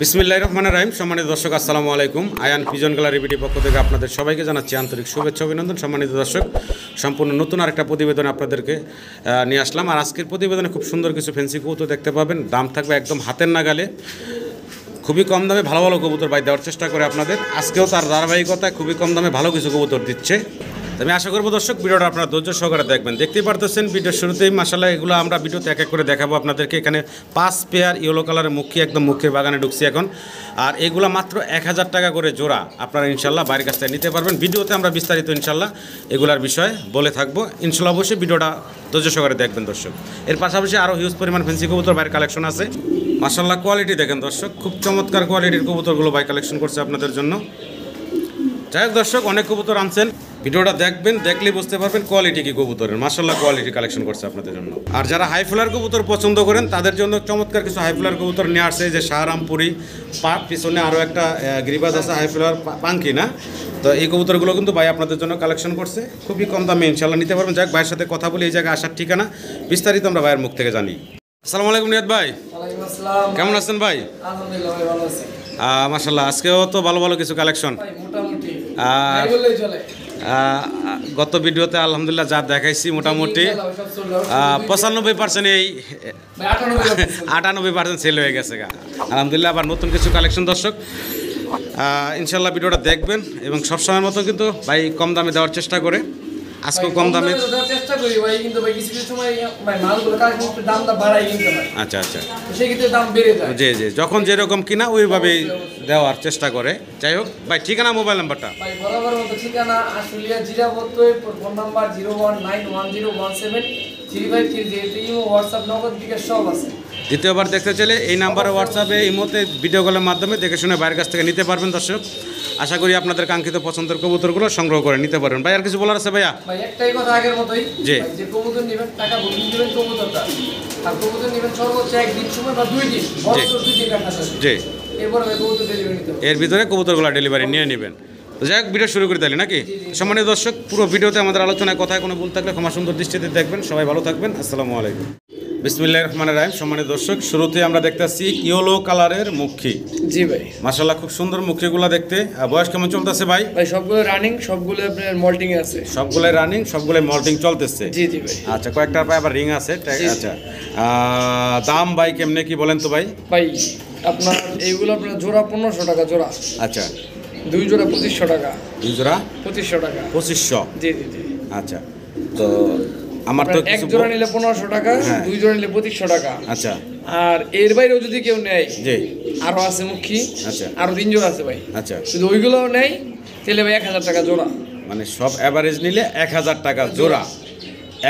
বিসমিল্লাহির রহমানির রহিম। সম্মানিত দর্শক, আসসালামু আলাইকুম। আয়ান পিজন গ্যালারি বিডি পক্ষ থেকে আপনাদের সবাইকে জানাচ্ছি আন্তরিক শুভেচ্ছা অভিনন্দন। সম্মানিত দর্শক, সম্পূর্ণ নতুন আরেকটা প্রতিবেদন আপনাদেরকে নিয়ে আসলাম। আর আজকের প্রতিবেদনে খুব সুন্দর কিছু ফেন্সি কবুতর দেখতে পাবেন। দাম থাকবে একদম হাতের নাগালে, খুবই কম দামে ভালো ভালো কবুতর বাই দেওয়ার চেষ্টা করে আপনাদের। আজকেও তার ধারাবাহিকতায় খুবই কম দামে ভালো কিছু কবুতর দিচ্ছে। আমি আশা করবো দর্শক ভিডিওটা আপনারা ধৈর্য সহকারে দেখবেন। দেখতেই পারতেছেন ভিডিওর শুরুতেই মাশাআল্লাহ এগুলো আমরা ভিডিওতে এক এক করে দেখাবো আপনাদেরকে। এখানে 5 পেয়ার ইয়েলো কালারের মুখী, একদম মুখের বাগানে ঢুকছি এখন। আর এগুলো মাত্র 1000 টাকা করে জোড়া। আপনারা ইনশাল্লাহ বাইরের কাছ থেকে নিতে পারবেন। ভিডিওতে আমরা বিস্তারিত ইনশাল্লাহ এগুলার বিষয়ে বলে থাকবো। ইনশাল্লাহ অবশ্যই ভিডিওটা ধৈর্য সহকারে দেখবেন দর্শক। এর পাশাপাশি আরও হিউজ পরিমাণ ফেন্সি কবুতর বাইরের কালেকশন আছে। মাশাআল্লাহ কোয়ালিটি দেখেন দর্শক, খুব চমৎকার কোয়ালিটির কবুতরগুলো বাই কালেকশন করছে আপনাদের জন্য। যাই হোক দর্শক, অনেক কবুতর আনছেন, ভিডিওটা দেখবেন, দেখলেই বুঝতে পারবেন কোয়ালিটি কি কবুতরের। মাশাআল্লাহ কোয়ালিটি কালেকশন করছে আপনাদের জন্য। আর যারা হাই ফ্লার কবুতর পছন্দ করেন তাদের জন্য চমৎকার কিছু হাই ফ্লার কবুতর নিয়ে আসছে। যে শাহরামপুরি পাট, পিছনে আরও একটা গ্রিবাজ আছে হাই ফ্লার পাঙ্কি না, তো এই কবুতরগুলো কিন্তু ভাই আপনাদের জন্য কালেকশন করছে খুবই কম দামে। ইনশাল্লাহ নিতে পারবেন। যাক, ভাইয়ের সাথে কথা বলি এই জায়গায় আসার ঠিকানা বিস্তারিত আমরা ভাইয়ের মুখ থেকে জানি। আসসালামু আলাইকুম নিয়াত ভাই, কেমন আছেন ভাই? আলহামদুলিল্লাহ ভাই, ভালো আছি। মাশাআল্লাহ আজকেও তো ভালো ভালো কিছু কালেকশন। মোটামুটি নাই বললেই চলে। গত ভিডিওতে আলহামদুলিল্লাহ যা দেখাইছি মোটামুটি 95% এই 98% সেল হয়ে গেছে গা আলহামদুলিল্লাহ। আবার নতুন কিছু কালেকশন দর্শক ইনশাল্লাহ ভিডিওটা দেখবেন। এবং সবসময়ের মতো কিন্তু ভাই কম দামে দেওয়ার চেষ্টা করে, আজকেও কম দামে চেষ্টা করি ভাই, কিন্তু ভাই কিছু কিছু সময় ভাই মালগুলো কালেকশন একটু দামটা বাড়াই কিনতে হয়। আচ্ছা আচ্ছা, সেই ক্ষেত্রে দাম বেড়ে যায়। জি জি, যখন যেরকম কিনা ওইভাবেই দেওয়ার চেষ্টা করে। যাই হোক ভাই, ঠিকানা মোবাইল নাম্বারটা ভাই বরাবর মতো ঠিকানা আশুলিয়া জিরাবতই, phone number 01910173530। Imo WhatsApp Nagad দিকে সব আছে। দ্বিতীয়বার দেখতে চাইলে এই নাম্বারে হোয়াটসঅ্যাপে ইমোতে ভিডিও কলের মাধ্যমে দেখে শুনে বাইরের কাছ থেকে নিতে পারবেন দর্শক। আশা করি আপনাদের কাঙ্ক্ষিত পছন্দের কবুতরগুলো সংগ্রহ করে নিতে পারবেন। ভাই আর কিছু বলার আছে ভাইয়া? ভাই একটাই কথা আগের মতোই, জি, যে কবুতর নেবেন টাকা বুকিং দিবেন কবুতরটা, আর কবুতর নেবেন সর্বোচ্চ একদিন সময় বা 2 দিন, বড় 2 দিন রাখা আছে। জি, এরপর ভাই কবুতর ডেলিভারি নিতে হবে। এর ভিতরে কবুতরগুলো ডেলিভারি নিয়ে নেবেন। তো যাই হোক, ভিডিও শুরু করে তাহলে নাকি? সম্মানিত দর্শক, পুরো ভিডিওতে আমাদের আলোচনায় কথায় কোনো ভুল থাকলে ক্ষমা সুন্দর দৃষ্টিতে দেখবেন। সবাই ভালো থাকবেন। আসসালামু আলাইকুম। বিসমিল্লাহির রহমানির রহিম। সম্মানিত দর্শক, শুরুতে আমরা দেখতেছি ইয়েলো কালারের মুখী। জি ভাই, মাশাআল্লাহ খুব সুন্দর মুখীগুলো দেখতে। বয়স কেমন চলতেছে ভাই? ভাই সবগুলো রানিং, সবগুলো আপনার মল্টিং এ আছে। সবগুলাই রানিং, সবগুলাই মল্টিং চলতেছে। জি জি ভাই। আচ্ছা, কয়েকটার পায়ে আবার রিং আছে। আচ্ছা, দাম ভাই কেমনে কি বলেন তো ভাই? ভাই আপনার এইগুলো আপনার জোড়া 1500 টাকা জোড়া। আচ্ছা, 2 জোড়া 2500 টাকা। 2 জোড়া 2500 টাকা। 2500। জি জি জি। আচ্ছা, তো আমার তো এক জোড়া নিলে 1500 টাকা, 2 জোড়া নিলে 2500 টাকা। আচ্ছা, আর এর বাইরেও যদি কেউ নেয়, জি, আরো আছে মুখী। আচ্ছা, আরো 3 জোড়া আছে ভাই। আচ্ছা, শুধু ওইগুলোও নেয় তাহলে ভাই 1000 টাকা জোড়া। মানে সব এভারেজ নিলে 1000 টাকা জোড়া।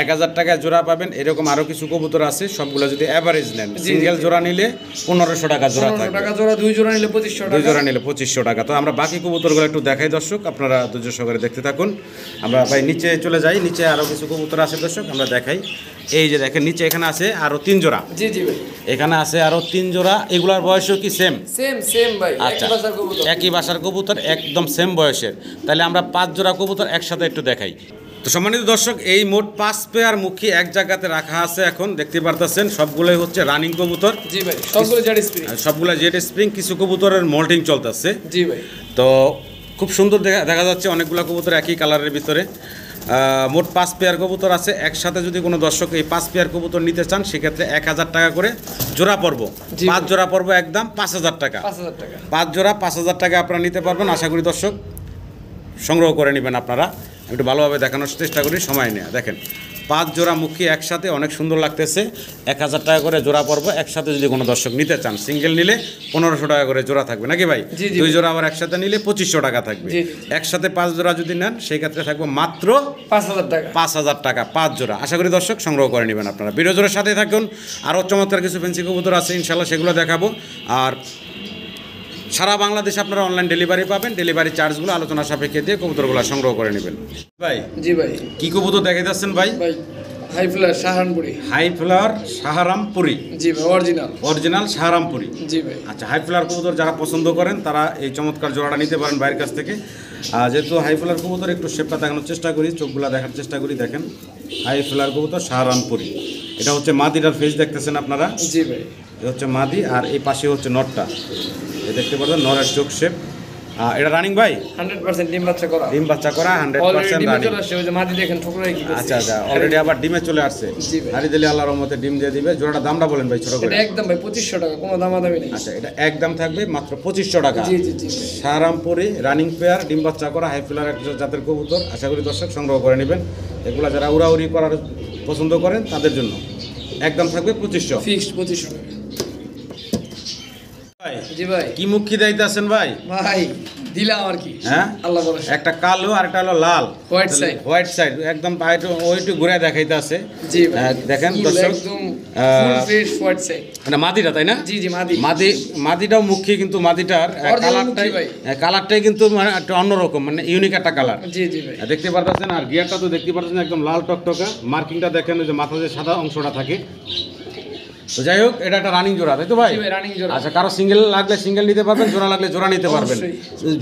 1000 টাকায় জোড়া পাবেন। এরকম আরো কিছু কবুতর আছে, সবগুলো যদি এভারেজ নেন, সিঙ্গেল জোড়া নিলে 1500 টাকা জোড়া থাকবে। 1500 টাকা জোড়া, 2 জোড়া নিলে 2500 টাকা। 2 জোড়া নিলে 2500 টাকা। তো আমরা বাকি কবুতরগুলো একটু দেখাই দর্শক, আপনারা ধৈর্য সহকারে দেখতে থাকুন। আমরা ভাই নিচে চলে যাই। নিচে আরো কিছু কবুতর আছে দর্শক, আমরা দেখাই। এই যে দেখেন নিচে এখানে আছে আরো 3 জোড়া। জি জি ভাই, এখানে আছে আরো 3 জোড়া। এগুলার বয়সও কি সেম? সেম ভাই, আচ্ছা, একই বাসার কবুতর। একই বাসার কবুতর, একদম সেম বয়সের। তাহলে আমরা 5 জোড়া কবুতর একসাথে একটু দেখাই। তো সম্মানিত দর্শক, এই মোট 5 পেয়ার মুখী এক জায়গাতে রাখা আছে। এখন দেখতে পারতেছেন সবগুলোই হচ্ছে রানিং কবুতর। জি ভাই, সবগুলো জেড স্প্রিং। সবগুলো জেড স্প্রিং। কিছু কবুতরের মল্টিং চলতেছে। জি ভাই। তো খুব সুন্দর দেখা যাচ্ছে অনেকগুলো কবুতর একই কালারের ভিতরে। মোট 5 পেয়ার কবুতর আছে। একসাথে যদি কোনো দর্শক এই 5 পেয়ার কবুতর নিতে চান, সেক্ষেত্রে 1000 টাকা করে জোড়া পড়ব। 5 জোড়া পড়ব একদম 5000 টাকা। 5000 টাকা 5 জোড়া 5000 টাকা আপনারা নিতে পারবেন। আশা করি দর্শক সংগ্রহ করে নেবেন আপনারা। একটু ভালোভাবে দেখানোর চেষ্টা করি, সময় নেওয়া। দেখেন 5 জোড়া মুখী একসাথে অনেক সুন্দর লাগতেছে। 1000 টাকা করে জোড়া পড়বো। একসাথে যদি কোনো দর্শক নিতে চান, সিঙ্গেল নিলে 1500 টাকা করে জোড়া থাকবে নাকি ভাই? 2 জোড়া আবার একসাথে নিলে 2500 টাকা থাকবে। একসাথে 5 জোড়া যদি নেন, সেই ক্ষেত্রে থাকবে মাত্র 5000 টাকা। 5000 টাকা 5 জোড়া। আশা করি দর্শক সংগ্রহ করে নেবেন আপনারা। ভিডিও জোড়ার সাথে থাকুন। আরও চমৎকার কিছু ফেন্সি কবুতর আছে, ইনশাল্লাহ সেগুলো দেখাবো। আর সারা বাংলাদেশে আপনারা অনলাইন ডেলিভারি পাবেন। ডেলিভারি চার্জগুলো আলোচনা সাপেক্ষে দিয়ে কবুতরগুলো সংগ্রহ করে নেবেন। ভাই জি ভাই, কি কবুতর দেখে যাচ্ছেন ভাই? ভাই হাই ফ্লার শাহরামপুরি। হাই ফ্লার শাহরামপুরি। জি ভাই, অরিজিনাল শাহরামপুরি। জি ভাই। আচ্ছা, হাই ফ্লার কবুতর যারা পছন্দ করেন তারা এই চমৎকার জোড়াটা নিতে পারেন বাইরের কাছ থেকে। যেহেতু হাই ফ্লার কবুতর, একটু শেপটা দেখানোর চেষ্টা করি, চোখগুলা দেখার চেষ্টা করি। দেখেন হাই ফ্লার কবুতর শাহরামপুরি। এটা হচ্ছে মাদিরার ফেস দেখতেছেন আপনারা। জি ভাই। এ হচ্ছে মাদি, আর এই পাশে হচ্ছে নরটা। এই দেখতে পাচ্ছেন নরের চোখ শেপ। এটা রানিং ভাই 100% ডিম বাচ্চা করা। ডিম বাচ্চা করা অলরেডি 100% ডিমে রানিং। চলে আসছে, ওই যে মাদি দেখেন ঠোকরাই কি করছে। আচ্ছা আচ্ছা, অলরেডি আবার ডিমে চলে আসছে। জি ভাই। হারি দিলে আল্লাহর রহমতে ডিম দিয়ে দিবে। জোড়াটা দামটা বলেন ভাই ছোট এটা করে। একদম ভাই 2500 টাকা, কোনো দামাদামি নেই। আচ্ছা, এটা একদম থাকবে মাত্র 2500 টাকা। জি জি জি। সারামপুরি রানিং পেয়ার ডিম বাচ্চা করা হাই ফ্লার এক জাতের কবুতর। আশা করি দর্শক সংগ্রহ করে নেবেন। এগুলা যারা উড়াউড়ি করার পছন্দ করেন তাদের জন্য একদম থাকবে 2500। ফিক্সড 2500 টাকা। ভাই জি ভাই। কি মুখ খিদাইতে আছেন ভাই? ভাই দিলাম আর কি। হ্যাঁ, আল্লাহ ভরসা। একটা কালো আর একটা হলো লাল। White side. হোয়াইট সাইড একদম ওইটু ঘুরে দেখাইতে আছে। জি ভাই। দেখেন Full দর্শক, একদম ফুল ফ্রেশ হোয়াইট সাইড। এটা মাদিটা তাই না? জি জি মাদি। মাদিটাও মুখী, কিন্তু মাদিটার Original মুখী ভাই। কালারটাই কিন্তু মানে একটা অন্যরকম, মানে ইউনিক একটা কালার। জি জি ভাই। দেখতে পারতেছেন, আর গিয়ারটা তো দেখতে পারতেছেন একদম লাল টকটকা। মার্কিংটা দেখেন, ওই যে মাথায় যে সাদা অংশটা থাকে। তো যাই হোক, এটা একটা রানিং জোড়া তাই তো ভাই? জি ভাই রানিং জোড়া। আচ্ছা, কারো সিঙ্গেল লাগলে সিঙ্গেল নিতে পারবেন, জোড়া লাগলে জোড়া নিতে পারবেন।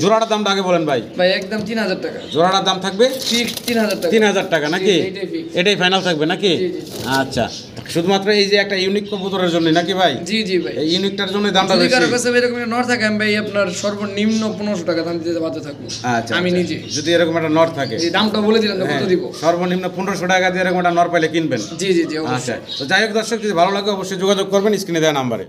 জোড়াটার দামটা আগে বলেন ভাই। ভাই একদম 3000 টাকা। জোড়াটার দাম থাকবে ফিক্সড 3000 টাকা। 3000 টাকা নাকি? জি, এটাই fix। এটাই ফাইনাল থাকবে নাকি? জি, জি। আচ্ছা, শুধুমাত্র এই যে একটা ইউনিক কবুতরের জন্য নাকি ভাই? জি জি ভাই। এই ইউনিকটার জন্য দামটা যদি বেশি। কারো কাছে এরকম একটা নর থাকে, আমি ভাই আপনার সর্বনিম্ন 1500 টাকা দাম দিতে বাধ্য থাকবো। আচ্ছা, আমি আচ্ছা। নিজে। যদি এরকম একটা নর থাকে, জি দামটা বলে দিলেন তো হ্যাঁ, কত দিব? সর্বনিম্ন 1500 টাকা দিয়ে এরকম একটা নর পাইলে কিনবেন। জি জি জি আচ্ছা, অবশ্যই। তো যাই হোক দর্শক, যদি ভালো লাগে অবশ্যই যোগাযোগ করবেন স্ক্রিনে দেওয়া নাম্বারে।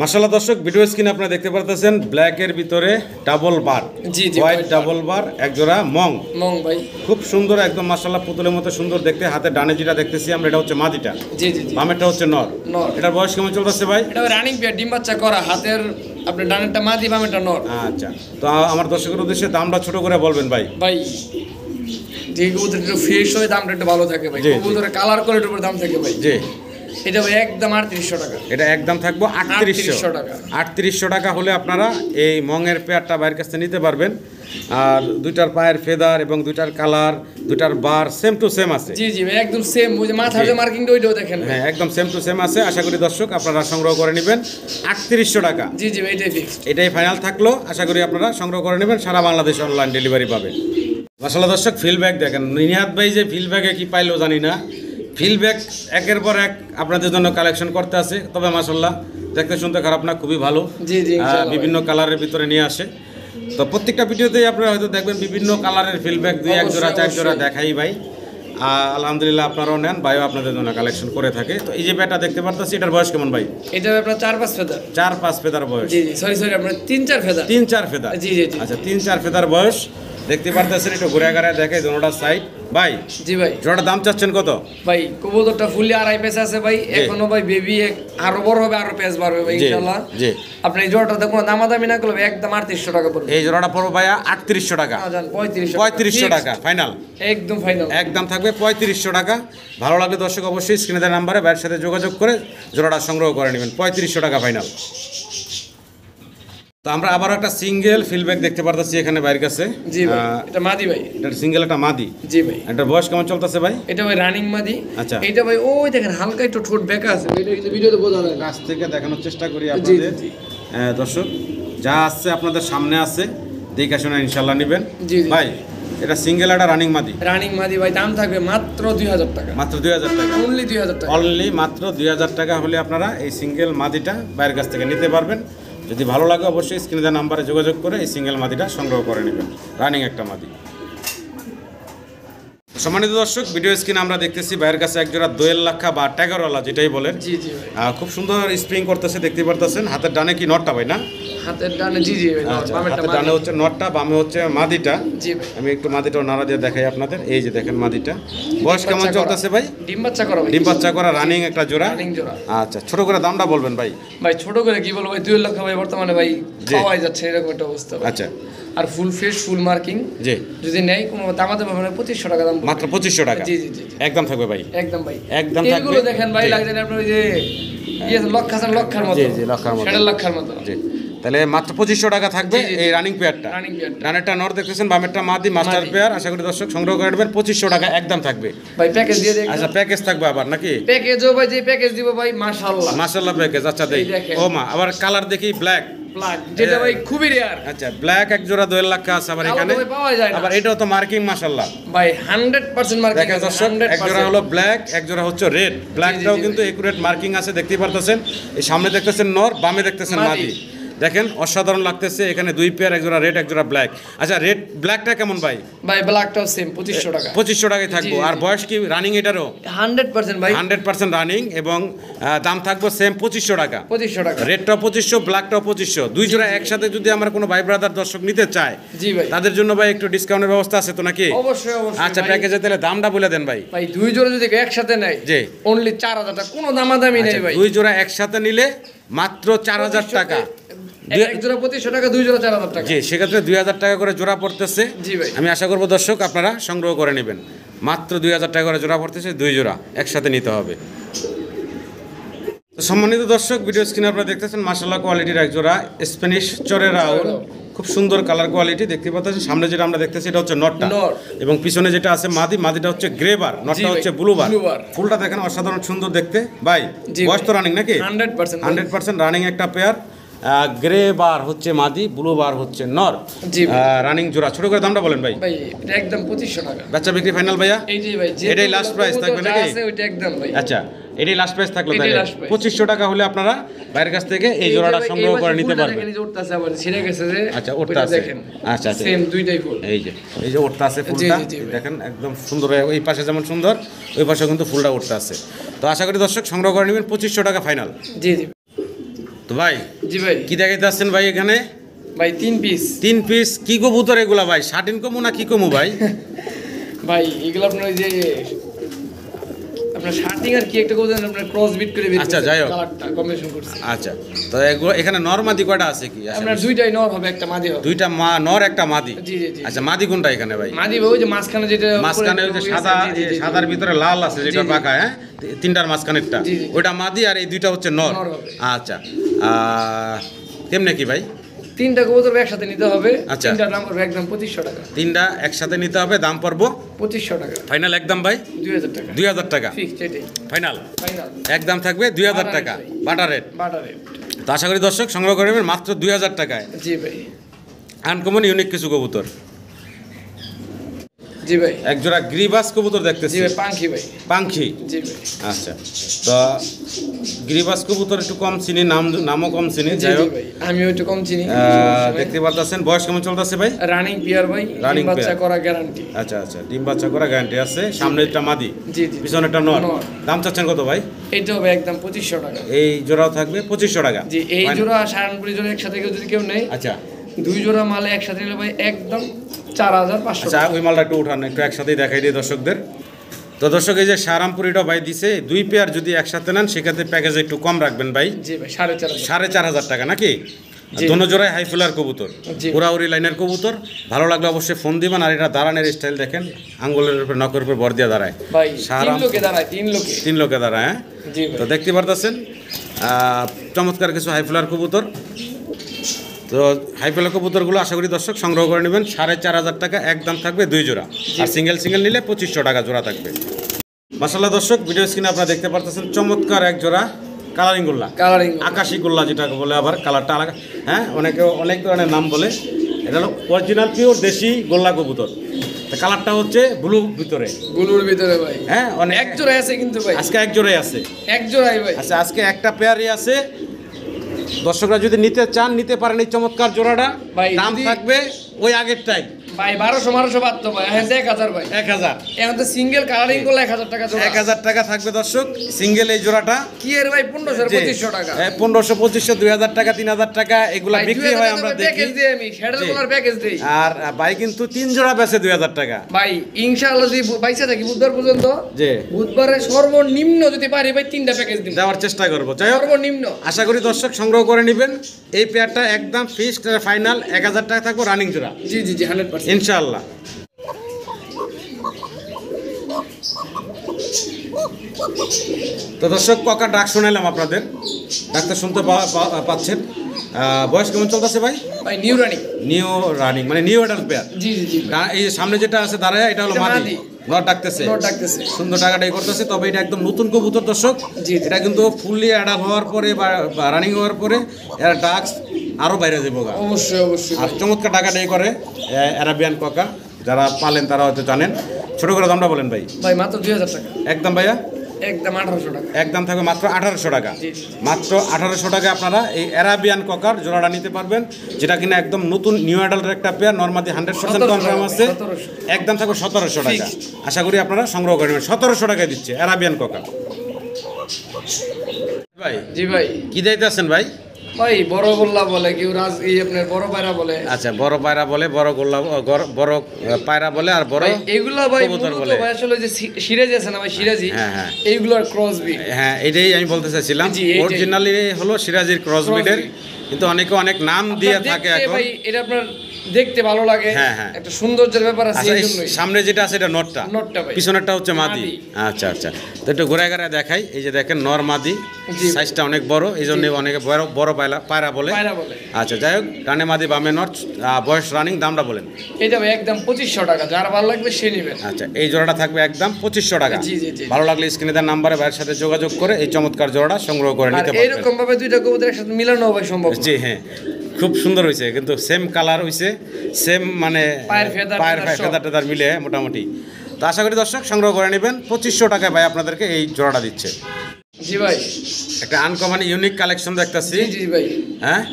মাশাআল্লাহ দর্শক, ভিডিও স্ক্রিনে আপনারা দেখতে পারতেছেন ব্ল্যাকের ভিতরে ডাবল বার, জি জি হোয়াইট ডাবল বার, এক জোড়া মং। মং ভাই। খুব সুন্দর একদম মাশাআল্লাহ, পুতুলের মতো সুন্দর দেখতে। হাতে ডানে যেটা দেখতেছি আমরা, এটা হচ্ছে মাদিটা, জি জি জি। বামেরটা হচ্ছে নর। নর। এটার বয়স কেমন চলতেছে ভাই? এটা রানিং পেয়ার ডিম বাচ্চা করা, হাতের আপনার ডানেরটা মাদি বামেরটা নর। আচ্ছা, তো আমার দর্শকের উদ্দেশ্যে দামটা ছোট করে বলবেন ভাই। ভাই যে কবুতর একটু ফ্রেশ হয়ে দামটা একটু ভালো থাকে ভাই। জি, জি। কবুতরের কালার কোয়ালিটির উপর দাম থাকে ভাই। জি, এটা ভাই একদম 3800 টাকা। এটা একদম থাকবো 3800 টাকা। 3800 টাকা হলে আপনারা এই মঙের পেয়ারটা বাইরের কাছে নিতে পারবেন। আর দুইটার পায়ের ফেদার এবং দুইটার কালার, দুইটার বার সেম টু সেম আছে। জি জি ভাই একদম সেম, ওই যে মাথার যে মার্কিংটা ওইটাও দেখেন ভাই। হ্যাঁ, একদম সেম টু সেম আছে। আশা করি দর্শক আপনারা সংগ্রহ করে নেবেন 3800 টাকা। জি জি ভাই এটাই ফিক্সড। এটাই ফাইনাল থাকলো। আশা করি আপনারা সংগ্রহ করে নেবেন, সারা বাংলাদেশ অনলাইন ডেলিভারি পাবেন। মাশাআল্লাহ দর্শক, ফিল্ডব্যাক দেখেন। নিহাত ভাই যে ফিল্ডব্যাকে কি পাইলো জানি না, ফিল্ডব্যাক একের পর এক আপনাদের জন্য কালেকশন করতে আছে। তবে মাশাআল্লাহ দেখতে শুনতে খারাপ না, খুবই ভালো। জি জি ইনশাআল্লাহ। বিভিন্ন কালারের ভিতরে নিয়ে আসে। তো প্রত্যেকটা ভিডিওতেই আপনারা হয়তো দেখবেন বিভিন্ন কালারের ফিল্ডব্যাক, দুই এক জোড়া চার জোড়া দেখাই ভাই। আলহামদুলিল্লাহ আপনারাও নেন, ভাইও আপনাদের জন্য কালেকশন করে থাকে। তো এই যে ব্যাটা দেখতে পারতেছি, এটার বয়স কেমন ভাই? এটা আপনার 4-5 ফেদার। 4-5 ফেদার বয়স। জি জি সরি আপনার 3-4 ফেদার। 3-4 ফেদার। জি জি জি। আচ্ছা, 3-4 ফেদার বয়স দেখতে পারতেছেন। একটু ঘুরে ঘুরে দেখে দোনোটা সাইড ভাই। জি ভাই। জোড়াটার দাম চাচ্ছেন কত? ভাই কবুতরটা ফুললি 2.5 পেস আছে ভাই। এখনো ভাই বেবি আরো বড় হবে, আরো পেস বাড়বে ভাই জি, ইনশাআল্লাহ। জি। আপনি এই জোড়াটা কোনো দামাদামি না করলে একদম 3800 টাকা পড়বে। এই জোড়াটা পড়বে ভাইয়া 3800 টাকা। না জান 3500 3500 টাকা ফাইনাল। একদম ফাইনাল। একদম থাকবে 3500 টাকা। ভালো লাগলে দর্শক অবশ্যই স্ক্রিনে দেওয়া নাম্বারে ভাইয়ের সাথে যোগাযোগ করে জোড়াটা সংগ্রহ করে নেবেন। 3500 টাকা ফাইনাল। তো আমরা আবার একটা সিঙ্গেল ফিল্ডব্যাক দেখতে পারতেছি এখানে বাইরের কাছে। জি ভাই এটা মাদি ভাই। এটা সিঙ্গেল একটা মাদি। জি ভাই। এটার বয়স কেমন চলতেছে ভাই? এটা ভাই রানিং মাদি। আচ্ছা। এটা ভাই ওই দেখেন হালকা একটু ঠোঁট বেঁকা আছে, এটা কিন্তু ভিডিওতে বোঝা যায় না। কাছ থেকে দেখানোর চেষ্টা করি জি আপনাদের। জি। দর্শক যা আসছে আপনাদের সামনে আছে, দেখে শুনে ইনশাল্লাহ নেবেন। জি জি। ভাই এটা সিঙ্গেল একটা রানিং মাদি। রানিং মাদি ভাই দাম থাকবে মাত্র 2000 টাকা। মাত্র 2000 টাকা। অনলি 2000 টাকা। অনলি মাত্র 2000 টাকা হলে আপনারা এই সিঙ্গেল মাদিটা বাইরের কাছ থেকে নিতে পারবেন। যদি ভালো লাগে অবশ্যই স্ক্রিনে দেওয়া নাম্বারে যোগাযোগ করে এই সিঙ্গেল মাদিটা সংগ্রহ করে নেবেন। রানিং একটা মাদি। সম্মানিত দর্শক, ভিডিও স্ক্রিনে আমরা দেখতেছি বাইরের কাছে একজোড়া দোয়েল লাক্ষা বা ট্যাগরওয়ালা যেটাই বলেন। জি জি ভাই। খুব সুন্দর স্প্রিং করতেছে, দেখতে পারতেছেন। হাতের ডানে কি নটটা ভাই না? হাতের ডানে জি জি ভাই। আচ্ছা, বামেরটা হাতের ডানে মাদি। হচ্ছে নটটা, বামে হচ্ছে মাদিটা। জি ভাই। আমি একটু মাদিটাও নাড়া দিয়ে দেখাই আপনাদের। এই যে দেখেন মাদিটা। বয়স কেমন বাচ্চা করা। চলতেছে ভাই? ডিম বাচ্চা করা ভাই। ডিম বাচ্চা করা রানিং একটা জোড়া। রানিং জোড়া। আচ্ছা, ছোট করে দামটা বলবেন ভাই। ভাই ছোট করে কি বলবো ভাই, 2 লক্ষ ভাই বর্তমানে ভাই খাওয়াই যাচ্ছে এরকম একটা অবস্থা ভাই। আচ্ছা, আর ফুল ফ্রেশ ফুল মার্কিং জি। যদি নেই কোনো দামাতে পাবে না, 2500 টাকা দাম পড়বে। মাত্র 2500 টাকা। জি জি জি জি। একদম থাকবে ভাই। একদম ভাই। একদম থাকবে। এগুলো দেখেন ভাই জি। লাগছে না আপনার ওই যে লক্ষার মতো। জি, জি, লক্ষার মতো। সেটার লক্ষার মতো। জি, তাহলে মাত্র 2500 টাকা থাকবে জি, জি, জি। এই রানিং পেয়ারটা। রানিং পেয়ারটা। ডানেরটা নর দেখতেছেন, বামেরটা মাদি, মাস্টার মাদি। পেয়ার। আশা করি দর্শক সংগ্রহ করে নেবেন। 2500 টাকা একদম থাকবে। ভাই প্যাকেজ দিয়ে দেখ। আচ্ছা, প্যাকেজ থাকবে আবার নাকি? প্যাকেজও ভাই যে প্যাকেজ দিব ভাই মাশাআল্লাহ। মাশাআল্লাহ প্যাকেজ। আচ্ছা দেই। এই দেখেন। ও মা, আবার কালার দেখি ব্ল্যাক। ব্ল্যাক যেটা ভাই খুবই রেয়ার। আচ্ছা ব্ল্যাক এক জোড়া 2 লাখ আছে আবার এখানে, পাওয়া যায় না আবার এটাও তো মার্কিং মাশাআল্লাহ ভাই 100% মার্কিং দেখেন দর্শক, এক জোড়া হলো ব্ল্যাক, এক জোড়া হচ্ছে রেড। ব্ল্যাকটাও কিন্তু একুরেট মার্কিং আছে, দেখতেই পারতেছেন। এই সামনে দেখতেছেন নর, বামে দেখতেছেন মাদি। দেখেন অসাধারণ লাগতেছে। এখানে 2 পেয়ার, এক জোড়া রেড, এক জোড়া ব্ল্যাক। আচ্ছা রেড ব্ল্যাকটা কেমন ভাই? ভাই ব্ল্যাকটাও সেম 2500 টাকা। 2500 টাকায় থাকবো। আর বয়স কি রানিং এটারও? 100% ভাই 100% রানিং, এবং দাম থাকবো সেম 2500 টাকা। 2500 টাকা। রেডটাও 2500, ব্ল্যাকটাও 2500। দুই জোড়া একসাথে যদি আমার কোনো ভাই ব্রাদার দর্শক নিতে চায়, জি ভাই, তাদের জন্য ভাই একটু ডিসকাউন্টের ব্যবস্থা আছে তো নাকি? অবশ্যই অবশ্যই। আচ্ছা প্যাকেজে তাহলে দামটা বলে দেন ভাই। ভাই দুই জোড়া যদি একসাথে নেয়, জি, অনলি 4000 টাকা, কোনো দামাদামি নেই ভাই। দুই জোড়া একসাথে নিলে মাত্র 4000 টাকা। এক জোড়া 2500 টাকা, দুই জোড়া 4000 টাকা। জি, সেক্ষেত্রে 2000 টাকা করে জোড়া পড়তেছে। জি ভাই, আমি আশা করবো দর্শক আপনারা সংগ্রহ করে নেবেন। মাত্র 2000 টাকা করে জোড়া পড়তেছে, দুই জোড়া একসাথে নিতে হবে। তো সম্মানিত দর্শক, ভিডিও স্ক্রিনে আপনারা দেখতেছেন মাশাআল্লাহ কোয়ালিটির এক জোড়া স্প্যানিশ চরের রাউল, খুব সুন্দর কালার কোয়ালিটি দেখতে পাচ্ছেন। সামনে যেটা আমরা দেখতেছি এটা হচ্ছে নটটা, এবং পিছনে যেটা আছে মাদি, মাদিটা হচ্ছে গ্রেবার, নটটা হচ্ছে ব্লুবার। ফুলটা দেখেন অসাধারণ সুন্দর দেখতে ভাই। বয়স তো রানিং নাকি? 100% রানিং একটা পেয়ার। গ্রে বার হচ্ছে মাদি, ব্লু বার হচ্ছে নর, রানিং জোড়া। ছোট করে দামটা বলেন ভাই। ভাই এটা একদম 2500 টাকা। বাচ্চা বিক্রি ফাইনাল ভাইয়া? এই যে ভাই, এটাই লাস্ট প্রাইস থাকবে নাকি? আছে ওইটা একদম ভাই। আচ্ছা এটাই লাস্ট প্রাইস থাকলো তাহলে 2500 টাকা হলে আপনারা বাইরের কাছ থেকে এই জোড়াটা সংগ্রহ করে নিতে পারবেন। এই যে ওরটা আছে আবার ছিঁড়ে গেছে যে। আচ্ছা ওরটা আছে, আচ্ছা আচ্ছা সেম দুইটাই ফুল। এই যে ওরটা আছে ফুলটা, দেখেন একদম সুন্দর। ওই পাশে যেমন সুন্দর, ওই পাশে কিন্তু ফুলটা ওরটা আছে। তো আশা করি দর্শক সংগ্রহ করে নেবেন। 2500 টাকা ফাইনাল। জি জি। তো ভাই, জি ভাই, কি দেখাইতে আসছেন ভাই এখানে? ভাই 3 পিস। 3 পিস কি কবুতর এগুলা ভাই? শাটিন কমু না কি কমু ভাই? ভাই এগুলো আপনার ওই যে আপনার শার্টিং আর কি একটা কবুতর আপনার ক্রস বিট করে বের করতে। আচ্ছা যাই হোক, কালারটা কম্বিনেশন করছে। আচ্ছা তো এগুলো এখানে নর মাদি কয়টা আছে কি? আপনার দুইটাই নর হবে, একটা মাদি হবে। দুইটা মা নর, একটা মাদি। জি জি জি। আচ্ছা মাদি কোনটা এখানে ভাই? মাদি ওই যে মাঝখানে যেটা, মাঝখানে ওই যে সাদা, সাদার ভিতরে লাল আছে যেটা পাকা, হ্যাঁ তিনটার মাঝখানেরটা, ওইটা মাদি, আর এই দুইটা হচ্ছে নর। আচ্ছা কেমনে কি ভাই? তিনটা কবুতর একসাথে নিতে হবে। আচ্ছা, তিনটার দাম পড়বে একদম 2500 টাকা। তিনটা একসাথে নিতে হবে, দাম পড়বো 2500 টাকা। ফাইনাল একদম ভাই 2000 টাকা। 2000 টাকা ফিক্সড এটাই ফাইনাল। ফাইনাল একদম থাকবে 2000 টাকা বাটার রেট। Butter rate. তো আশা করি দর্শক সংগ্রহ করে নেবেন মাত্র 2000 টাকায়। জি ভাই, আনকমন ইউনিক কিছু কবুতর। জি ভাই, এক জোড়া গ্রিবাস কবুতর দেখতেছি। জি ভাই, পাখি ভাই, পাখি। জি ভাই। আচ্ছা তো গ্রিবাস কবুতর একটু কম চিনি, নামও কম চিনি। জি জি ভাই, আমি একটু কম চিনি। দেখতে পারতেছেন বয়স কেমন চলতেছে ভাই? রানিং পিয়ার ভাই, ডিম বাচ্চা করা গ্যারান্টি। আচ্ছা আচ্ছা, ডিম বাচ্চা করা গ্যারান্টি আছে। সামনে একটা মাদি, জি জি, পিছনে একটা নর। দাম চাচ্ছেন কত ভাই? এইটা হবে একদম 2500 টাকা। এই জোড়াও থাকবে 2500 টাকা। জি, এই জোড়া সারানপুরি জোড়া একসাথে যদি কেউ নেয়, আচ্ছা দুই জোড়া মালে একসাথে নিলে ভাই একদম 4500। আচ্ছা ওই মালটা একটু উঠান, একটু একসাথেই দেখাই দিই দর্শকদের। তো দর্শক এই যে সারামপুরিটা ভাই দিছে, 2 পেয়ার যদি একসাথে নেন সেক্ষেত্রে প্যাকেজে একটু কম রাখবেন ভাই। জি ভাই, 4500। 4500 টাকা নাকি? দোনো জোড়ায় হাই ফুলার কবুতর, উড়াউড়ি লাইনের কবুতর। ভালো লাগলে অবশ্যই ফোন দিবেন। আর এটা দাঁড়ানোর স্টাইল দেখেন, আঙ্গুলের উপরে নখের উপরে ভর দিয়ে দাঁড়ায় ভাই। সারাম 3 লোকে দাঁড়ায়, 3 লোকে দাঁড়ায়। হ্যাঁ জি ভাই। তো দেখতে পারতেছেন চমৎকার কিছু হাই ফুলার কবুতর। তো হাই ফুলার কবুতরগুলো আশা করি দর্শক সংগ্রহ করে নেবেন। 4500 টাকা একদম থাকবে 2 জোড়া। আর সিঙ্গেল নিলে 2500 টাকা জোড়া থাকবে। মাশাআল্লাহ দর্শক, ভিডিও স্ক্রিনে আপনারা দেখতে পারতেছেন চমৎকার এক জোড়া কালারিং গোল্লা, আকাশি গোল্লা যেটাকে বলে, আবার কালারটা আলাদা। হ্যাঁ অনেকে অনেক ধরনের নাম বলে। এটা হলো অরিজিনাল পিওর দেশি গোল্লা কবুতর। কালারটা হচ্ছে ব্লু ভিতরে, ব্লুর ভিতরে ভাই। হ্যাঁ অনেক এক জোড়াই আছে কিন্তু ভাই, আজকে এক জোড়াই আছে। এক জোড়াই ভাই। আচ্ছা আজকে একটা পেয়ারই আছে। দর্শকরা যদি নিতে চান নিতে পারেন এই চমৎকার জোড়াটা। দাম থাকবে ওই আগেরটাই ভাই, 1200 বাদ তো ভাই, 1000 ভাই, 1000। এখন তো সিঙ্গেল কালারিং করলে 1000 টাকা জোড়া। 1000 টাকা থাকবে দর্শক সিঙ্গেল এই জোড়াটা। কি এর ভাই 1500 টাকা? 1500 2500 2000 টাকা 3000 টাকা এগুলা বিক্রি হয়, আমরা দেখি। প্যাকেজ দেই আমি, শ্যাডেল কলার প্যাকেজ দেই। আর ভাই কিন্তু 3 জোড়া বেচে 2000 টাকা ভাই। ইনশাআল্লাহ যদি পয়সা থাকি বুধবার পর্যন্ত, জি বুধবারে সর্বনিম্ন যদি পারি ভাই 3টা প্যাকেজ দিব, দেওয়ার চেষ্টা করব। যাই হোক সর্বনিম্ন আশা করি দর্শক সংগ্রহ করে নেবেন। এই পেয়ারটা একদম ফিক্সড ফাইনাল 1000 টাকা থাকবে রানিং জোড়া। জি জি জি, 100% ইনশাআল্লাহ। তো দর্শক ককার ডাক শোনালাম আপনাদের, ডাক্তার শুনতে পাচ্ছেন। বয়স কেমন চলতেছে ভাই? ভাই নিউ রানিং মানে নিউ অ্যাডাল্ট পেয়ার। জি জি জি। এই সামনে যেটা আছে দাঁড়ায় এটা হলো মাদি, নর ডাকতেছে, সুন্দর টাকাটাই করতেছে। তবে এটা একদম নতুন কবুতর দর্শক। এটা কিন্তু ফুললি অ্যাডাল্ট হওয়ার পরে বা রানিং হওয়ার পরে এর ডাক আরো বাইরে যাবো গা। অবশ্যই অবশ্যই আর চমৎকার টাকাটা এই করে অ্যারাবিয়ান কোকা, যারা পালেন তারা হয়তো জানেন। ছোট করে দামটা বলেন ভাই। ভাই মাত্র 2000 টাকা, একদম ভাইয়া একদম 1800 টাকা। একদম থাকবে মাত্র 1800 টাকা। জি। মাত্র 1800 টাকায় আপনারা এই অ্যারাবিয়ান কোকার জোড়াটা নিতে পারবেন, যেটা কিনা একদম নতুন নিউ অ্যাডাল্টের একটা পেয়ার, নরমাদি 100% কনফার্ম আছে। 1700 একদম থাকবে 1700 টাকা। আশা করি আপনারা সংগ্রহ করে নেবেন। 1700 টাকায় দিচ্ছে অ্যারাবিয়ান কোকা। ভাই জি ভাই। কি দিতেছেন ভাই? ভাই বড় গোল্লা বলে, কেউ আপনার বড় পায়রা বলে। আচ্ছা, বড় পায়রা বলে, বড় গোল্লা, বড় পায়রা বলে, আর বড় এইগুলা ভাই কবুতর মূলত বলে। ভাই আসলে যে সিরাজি আছে না ভাই, সিরাজি, হ্যাঁ, হ্যাঁ। এইগুলার ক্রস ব্রিড। হ্যাঁ, এটাই আমি বলতে চাইছিলাম। জি, এইটাই। অরিজিনালি হলো সিরাজির ক্রস ব্রিডের, কিন্তু অনেকে অনেক নাম দিয়ে থাকে এখন। ভাই এটা আপনার দেখতে ভালো লাগে, হ্যাঁ, হ্যাঁ। একটা সৌন্দর্যের ব্যাপার আছে আচ্ছা, এই এই জন্যই। সামনে যেটা আছে এটা নরটা, নরটা ভাই। পিছনেরটা হচ্ছে মাদি। মাদি। আচ্ছা আচ্ছা, তো একটু ঘুরে ঘুরে দেখাই। এই যে দেখেন নর মাদি, জি। সাইজটা অনেক বড়, এই জন্য অনেকে বড় বড় পায়রা বলে। পায়রা বলে। আচ্ছা, যাই হোক, ডানে মাদি বামে নর, বয়স রানিং, দামটা বলেন। এটা ভাই একদম 2500 টাকা, যার ভালো লাগবে সে নেবেন। আচ্ছা, এই জোড়াটা থাকবে একদম 2500 টাকা। জি, জি, জি। ভালো লাগলে স্ক্রিনে দেওয়া নাম্বারে ভাইয়ের সাথে যোগাযোগ করে এই চমৎকার জোড়াটা সংগ্রহ করে আর নিতে পারবেন। এইরকম ভাবে দুইটা কবুতর একসাথে মিলানো ভাই সম্ভব না। জি হ্যাঁ, খুব সুন্দর হয়েছে, কিন্তু সেম কালার হয়েছে, সেম মানে পায়ের ফেদার সব। ফেদার টেদার মিলে মোটামুটি। তো আশা করি দর্শক সংগ্রহ করে নেবেন। 2500 টাকায় ভাই আপনাদেরকে এই জোড়াটা দিচ্ছে। জি ভাই। একটা আনকমন ইউনিক কালেকশন দেখতেছি। জি জি ভাই। হ্যাঁ,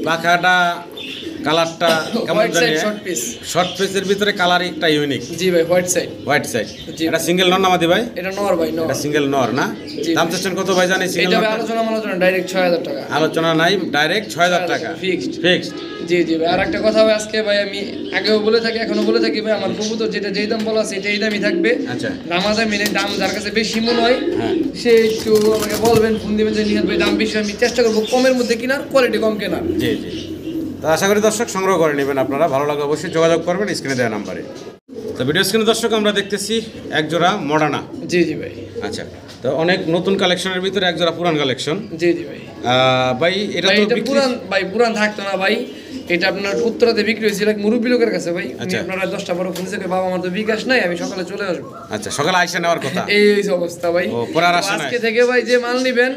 পাখাটা কালারটা কেমন হোয়াইট জানি, সাইড শর্ট পিস। শর্ট পিসের ভিতরে কালার একটা ইউনিক, জি ভাই, হোয়াইট সাইড। White side. জি। এটা সিঙ্গেল নর না মাদি ভাই? এটা নর ভাই, নর। এটা সিঙ্গেল নর না? জি। দাম চাচ্ছেন কত ভাই জানি সিঙ্গেল এটা ভাই নর? আলোচনা ডাইরেক্ট 6000 টাকা। আলোচনা নাই, ডাইরেক্ট 6000 টাকা Fixed. ফিক্সড। জি জি ভাই। আর একটা কথা ভাই, আজকে ভাই আমি আগেও বলে থাকি, এখনো বলে থাকি ভাই, আমার কবুতর যেটা যেই দাম বলা আছে এটাই দামই থাকবে। আচ্ছা। দামাদামি নেই, দাম যার কাছে বেশি মনে হয় হ্যাঁ। সে একটু আমাকে বলবেন, ফোন দিবেন যে নিহাত ভাই দাম বেশি, আমি চেষ্টা করবো কমের মধ্যে কেনার, কোয়ালিটি কম কেনার। জি জি। তো আশা করি দর্শক সংগ্রহ করে নেবেন আপনারা। ভালো লাগে অবশ্যই যোগাযোগ করবেন স্ক্রিনে দেওয়া নাম্বারে। তো ভিডিও স্ক্রিনে দর্শক আমরা দেখতেছি এক জোড়া মডার্না। জি জি ভাই। আচ্ছা, তো অনেক নতুন কালেকশনের ভিতরে এক জোড়া পুরান কালেকশন। জি জি ভাই। ভাই এটা ভাই তো এটা বিক্রি- পুরান ভাই, পুরান থাকতো না ভাই। এটা আপনার উত্তরাতে বিক্রি হয়েছিল এক মুরব্বী লোকের কাছে ভাই। উনি আচ্ছা। আপনারা 10টা বড় ফোন থেকে, বাবা আমার তো বিকাশ নাই, আমি সকালে চলে আসবো। আচ্ছা, সকালে আইসা নেওয়ার কথা। এই হইছে অবস্থা ভাই। ও, পরে আর তো আসে নাই। আজকে থেকে ভাই যে মাল নিবেন,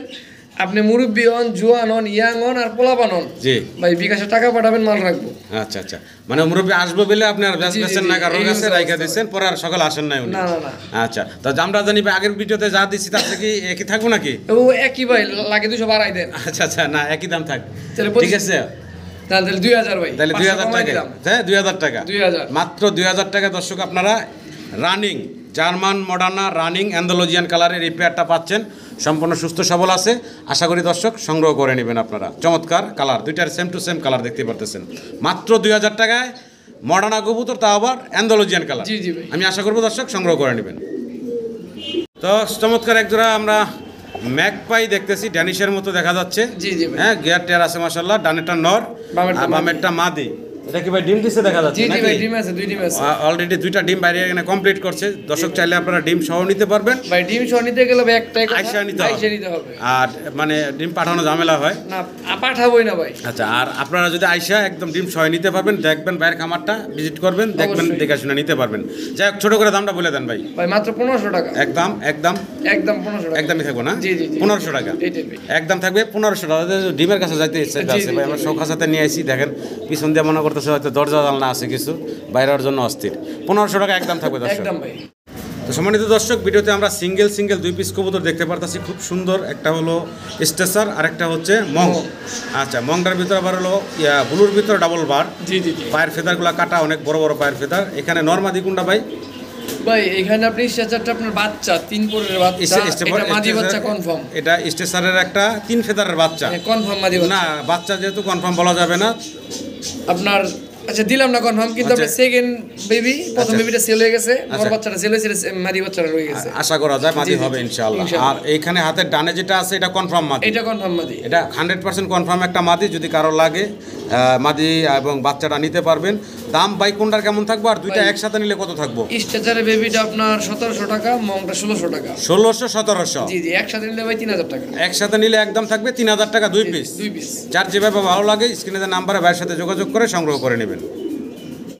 আপনি মুরব্বী হন, জুয়ান হন, ইয়াং হন আর পোলাপান হন, জি। ভাই বিকাশে টাকা পাঠাবেন, মাল রাখবো। আচ্ছা আচ্ছা, মানে মুরব্বী আসবো বলে আপনি আর জি, জি, বেচেন জি, না, কারোর এই কাছে হচ্ছে রাইখা অবস্থা। দিচ্ছেন, পরে আর সকালে আসেন নাই উনি? না না না। আচ্ছা, তো আমরা জানি ভাই আগের ভিডিওতে যা দিচ্ছি তার থেকে একই থাকবো নাকি? ও একই ভাই, লাগে 200 বাড়াই দেন। আচ্ছা আচ্ছা, না একই দাম থাক। তাহলে ঠিক আছে, তাহলে 2000 ভাই। তাহলে 500 2000 কমাই টাকা। দিলাম। হ্যাঁ, 2000 টাকা। 2000 মাত্র 2000 টাকা দর্শক আপনারা running German Moderna running Andalusian কালারের এই পেয়ারটা পাচ্ছেন। সম্পূর্ণ সুস্থ সবল আছে। আশা করি দর্শক সংগ্রহ করে নেবেন আপনারা। চমৎকার কালার, দুইটার সেম টু সেম কালার দেখতে পারতেছেন। মাত্র 2000 টাকায় মডার্না কবুতর, তা আবার অ্যান্ডালুজিয়ান কালার। জি, জি ভাই। আমি আশা করবো দর্শক সংগ্রহ করে নেবেন। তো চমৎকার একজোড়া আমরা ম্যাকপাই দেখতেছি, ড্যানিশের মতো দেখা যাচ্ছে। জি জি ভাই। হ্যাঁ, গিয়ার টেয়ার আছে মাশাআল্লাহ। ডানেরটা নর বামেরটা আর বামেরটা মাদি। এটা কি ভাই ডিম দিছে দেখা যাচ্ছে জি জি নাকি? ভাই, ডিম আছে, 2 ডিম আছে। অলরেডি 2টা ডিম বাইরে এখানে কমপ্লিট করছে। দর্শক চাইলে আপনারা ডিম সহ নিতে পারবেন। ভাই ডিম সহ নিতে গেলে ভাই একটাই কথা, আইসা নিতে হবে। আইসা নিতে হবে। আর মানে ডিম পাঠানো ঝামেলা হয়। না, পাঠাবোই না ভাই। আচ্ছা, আর আপনারা যদি আইসা একদম ডিম সহ নিতে পারবেন, দেখবেন ভাইয়ের খামারটা ভিজিট করবেন, দেখবেন, অবশ্যই। দেখে শুনে নিতে পারবেন। যাই হোক, ছোট করে দামটা বলে দেন ভাই। ভাই মাত্র 1500 টাকা। একদম একদম একদম 1500 টাকা। একদমই থাকবো না? জি জি জি। 1500 টাকা। এইটাই ভাই। একদম থাকবে 1500 টাকা। ডিমের কাছে যাইতে ইচ্ছা জি, আছে জি, ভাই। জি, আমরা জি। শৌখার সাথে নিয়ে আসি, দেখেন পিছন দিয়ে মনে করতেছে হয়তো দরজা জানলা আছে কিছু, বাইরের জন্য অস্থির। 1500 টাকা একদম থাকবে দর্শক। একদম ভাই। তো সম্মানিত দর্শক, ভিডিওতে আমরা সিঙ্গেল 2 পিস কবুতর দেখতে পারতাছি, খুব সুন্দর। একটা হলো স্টেসার আর একটা হচ্ছে মং। আচ্ছা, মংটার ভিতরে আবার হলো ব্লুর ভিতরে ডাবল বার। জি জি জি। পায়ের ফেদারগুলো কাটা, অনেক বড় বড় পায়ের ফেদার। এখানে নর্মাদি কোনটা ভাই? ভাই এখানে আপনি স্ট্রেচারটা আপনার বাচ্চা 3 পরের বাচ্চা, এটা মাদি বাচ্চা কনফার্ম। এটা স্টেসারের একটা 3 ফেদারের বাচ্চা। কনফার্ম মাদি বাচ্চা। না, বাচ্চা যেহেতু কনফার্ম বলা যাবে না। আপনার আচ্ছা দিলাম না কনফার্ম, কিন্তু আচ্ছা। আপনার সেকেন্ড বেবি, প্রথম আচ্ছা। বেবিটা সেল হয়ে গেছে, নর আচ্ছা। বাচ্চাটা সেল হয়েছে, মাদি বাচ্চাটা রয়ে গেছে। আশা করা যায় মাদি জি, জি, হবে জি। ইনশাআল্লাহ। ইনশাআল্লাহ। আর এইখানে হাতের ডানে যেটা আছে এটা কনফার্ম মাদি। এটা কনফার্ম মাদি। এটা 100% কনফার্ম একটা মাদি। যদি কারো লাগে মাদি এবং বাচ্চাটা নিতে পারবেন। দাম ভাই কোনটার কেমন থাকবে, আর দুইটা ভাই, একসাথে নিলে কত থাকবো? স্ট্রেচারের বেবিটা আপনার 1700 টাকা, মংটা 1600 টাকা। 1600 1700। জি জি, একসাথে নিলে ভাই 3000 টাকা। একসাথে নিলে একদম থাকবে 3000 টাকা 2 পিস। 2 পিস। যার যেভাবে ভালো লাগে স্ক্রিনে নাম্বারে ভাইয়ের সাথে যোগাযোগ করে সংগ্রহ করে নেবেন।